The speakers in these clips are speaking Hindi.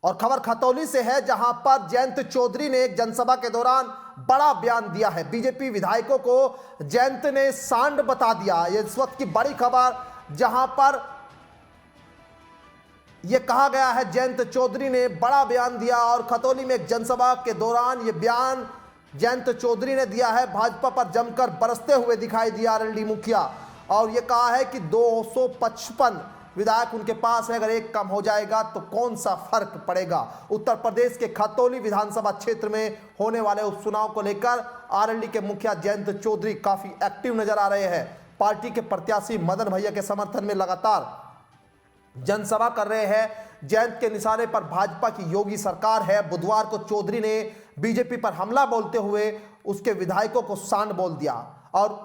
और खबर खतौली से है, जहां पर जयंत चौधरी ने एक जनसभा के दौरान बड़ा बयान दिया है। बीजेपी विधायकों को जयंत ने सांड बता दिया। ये इस वक्त की बड़ी खबर, जहां पर यह कहा गया है जयंत चौधरी ने बड़ा बयान दिया और खतौली में एक जनसभा के दौरान यह बयान जयंत चौधरी ने दिया है। भाजपा पर जमकर बरसते हुए दिखाई दिया आरएलडी मुखिया, और यह कहा है कि 255 विधायक उनके पास है, अगर एक कम हो जाएगा तो कौन सा फर्क पड़ेगा। उत्तर प्रदेश के खतौली विधानसभा क्षेत्र में होने वाले उपचुनाव को लेकर आरएलडी के मुखिया जयंत चौधरी काफी एक्टिव नजर आ रहे हैं। पार्टी के प्रत्याशी मदन भैया के समर्थन में लगातार जनसभा कर रहे हैं। जयंत के निशाने पर भाजपा की योगी सरकार है। बुधवार को चौधरी ने बीजेपी पर हमला बोलते हुए उसके विधायकों को सांड बोल दिया और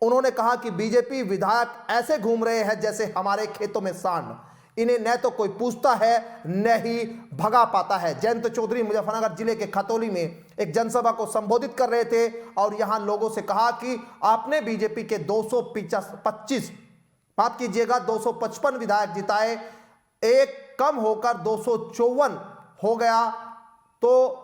उन्होंने कहा कि बीजेपी विधायक ऐसे घूम रहे हैं जैसे हमारे खेतों में सांड, इन्हें न तो कोई पूछता है न ही भगा पाता है। जयंत चौधरी मुजफ्फरनगर जिले के खतौली में एक जनसभा को संबोधित कर रहे थे और यहां लोगों से कहा कि आपने बीजेपी के 225 माफ कीजिएगा 255 विधायक जिताए, एक कम होकर 254 हो गया, तो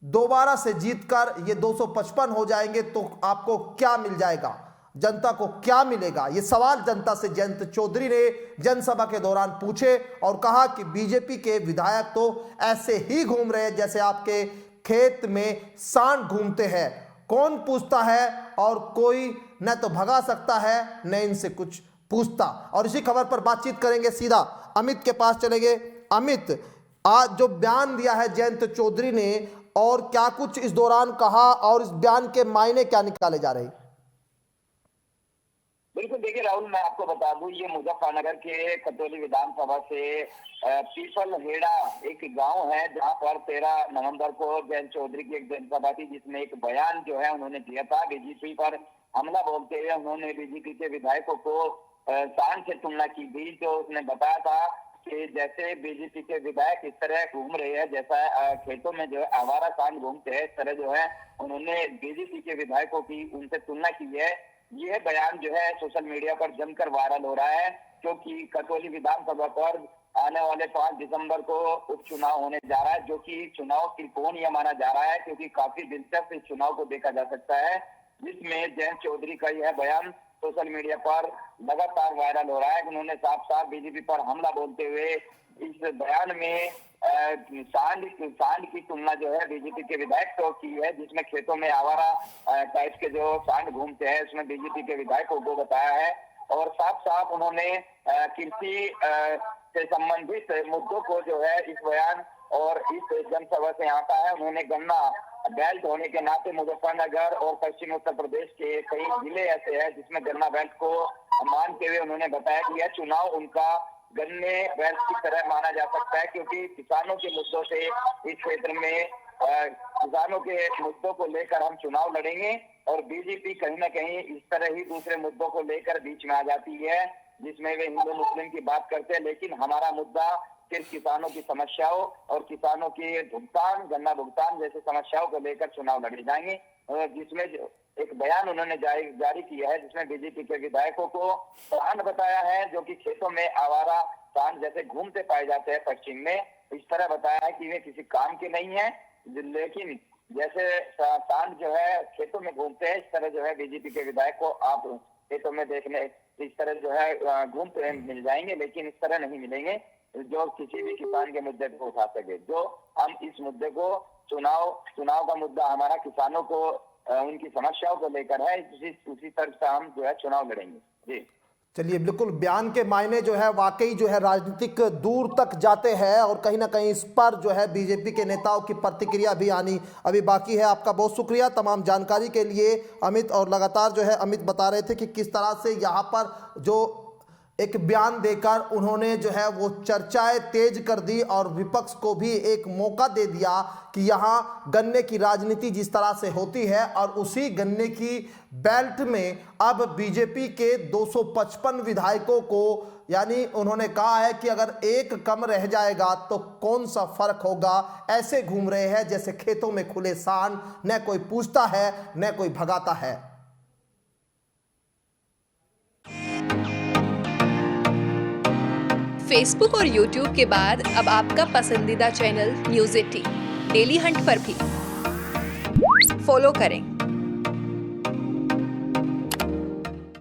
दोबारा से जीतकर ये 255 हो जाएंगे तो आपको क्या मिल जाएगा, जनता को क्या मिलेगा। ये सवाल जनता से जयंत चौधरी ने जनसभा के दौरान पूछे और कहा कि बीजेपी के विधायक तो ऐसे ही घूम रहे हैं जैसे आपके खेत में सांड घूमते हैं, कौन पूछता है और कोई न तो भगा सकता है न इनसे कुछ पूछता। और इसी खबर पर बातचीत करेंगे, सीधा अमित के पास चलेंगे। अमित, आज जो बयान दिया है जयंत चौधरी ने और क्या कुछ इस दौरान कहा और इस बयान के मायने क्या निकाले जा रहे हैं? बिल्कुल, देखिए राहुल, मैं आपको बता दूं, ये मुजफ्फरनगर के खतौली विधानसभा से पीपल हेड़ा एक गांव है जहां पर 13 नवंबर को जयंत चौधरी की एक जनसभा थी जिसमें एक बयान जो है उन्होंने दिया था। बीजेपी पर हमला बोलते हुए उन्होंने बीजेपी के विधायकों को सांड से तुलना की थी। तो उसने बताया था कि जैसे बीजेपी के विधायक इस तरह घूम रहे हैं जैसा खेतों में जो है आवारा सांड घूमते हैं, इस तरह जो है उन्होंने बीजेपी के विधायकों की उनसे तुलना की है। यह बयान जो है सोशल मीडिया पर जमकर वायरल हो रहा है, क्योंकि खतौली विधानसभा पर आने वाले 5 दिसंबर को उपचुनाव होने जा रहा है, जो कि चुनाव त्रिकोणीय माना जा रहा है, क्योंकि काफी दिलचस्प इस चुनाव को देखा जा सकता है, जिसमें जयंत चौधरी का यह बयान सोशल मीडिया पर लगातार वायरल हो रहा है। उन्होंने साफ साफ बीजेपी पर हमला बोलते हुए इस बयान में सांड की तुलना जो है बीजेपी के विधायकों की है, जिसमें खेतों में आवारा टाइप के जो सांड घूमते हैं उसमें बीजेपी के विधायकों को बताया है। और साफ साफ उन्होंने कृषि से संबंधित मुद्दों को जो है इस बयान और इस जनसभा से आता है। उन्होंने गन्ना बेल्ट होने के नाते मुजफ्फरनगर और पश्चिम उत्तर प्रदेश के कई जिले ऐसे हैं जिसमें गन्ना बेल्ट को मानते हुए उन्होंने बताया कि यह चुनाव उनका गन्ने बेल्ट की तरह माना जा सकता है, क्योंकि किसानों के मुद्दों से इस क्षेत्र में किसानों के मुद्दों को लेकर हम चुनाव लड़ेंगे और बीजेपी कहीं ना कहीं इस तरह ही दूसरे मुद्दों को लेकर बीच में आ जाती है, जिसमें वे हिंदू मुस्लिम की बात करते हैं, लेकिन हमारा मुद्दा सिर्फ किसानों की समस्याओं और किसानों के भुगतान, गन्ना भुगतान जैसे समस्याओं को लेकर चुनाव लड़े जाएंगे। जिसमें एक बयान उन्होंने जारी किया है जिसमें बीजेपी के विधायकों को सांड बताया है, जो कि खेतों में आवारा सांड जैसे घूमते पाए जाते हैं पश्चिम में, इस तरह बताया है कि वे किसी काम के नहीं है, लेकिन जैसे सांड जो है खेतों में घूमते हैं, इस तरह जो है बीजेपी के विधायक को आप खेतों में देखने इस तरह जो है घूमते मिल जाएंगे, लेकिन इस तरह नहीं मिलेंगे जो किसी भी किसान के मुद्दे को उठा सके। जो हम इस मुद्दे को चुनाव का मुद्दा हमारा किसानों को उनकी समस्याओं को लेकर है, उसी तरह से हम जो है चुनाव लड़ेंगे। जी चलिए, बिल्कुल बयान के मायने जो है वाकई जो है राजनीतिक दूर तक जाते हैं और कहीं ना कहीं इस पर जो है बीजेपी के नेताओं की प्रतिक्रिया भी आनी अभी बाकी है। आपका बहुत शुक्रिया तमाम जानकारी के लिए अमित। और लगातार जो है अमित बता रहे थे कि किस तरह से यहाँ पर जो एक बयान देकर उन्होंने जो है वो चर्चाएं तेज कर दी और विपक्ष को भी एक मौका दे दिया कि यहाँ गन्ने की राजनीति जिस तरह से होती है और उसी गन्ने की बेल्ट में अब बीजेपी के 255 विधायकों को, यानी उन्होंने कहा है कि अगर एक कम रह जाएगा तो कौन सा फर्क होगा, ऐसे घूम रहे हैं जैसे खेतों में खुले सांड, न कोई पूछता है न कोई भगाता है। फेसबुक और यूट्यूब के बाद अब आपका पसंदीदा चैनल न्यूज़ 18 डेली हंट पर भी फॉलो करें।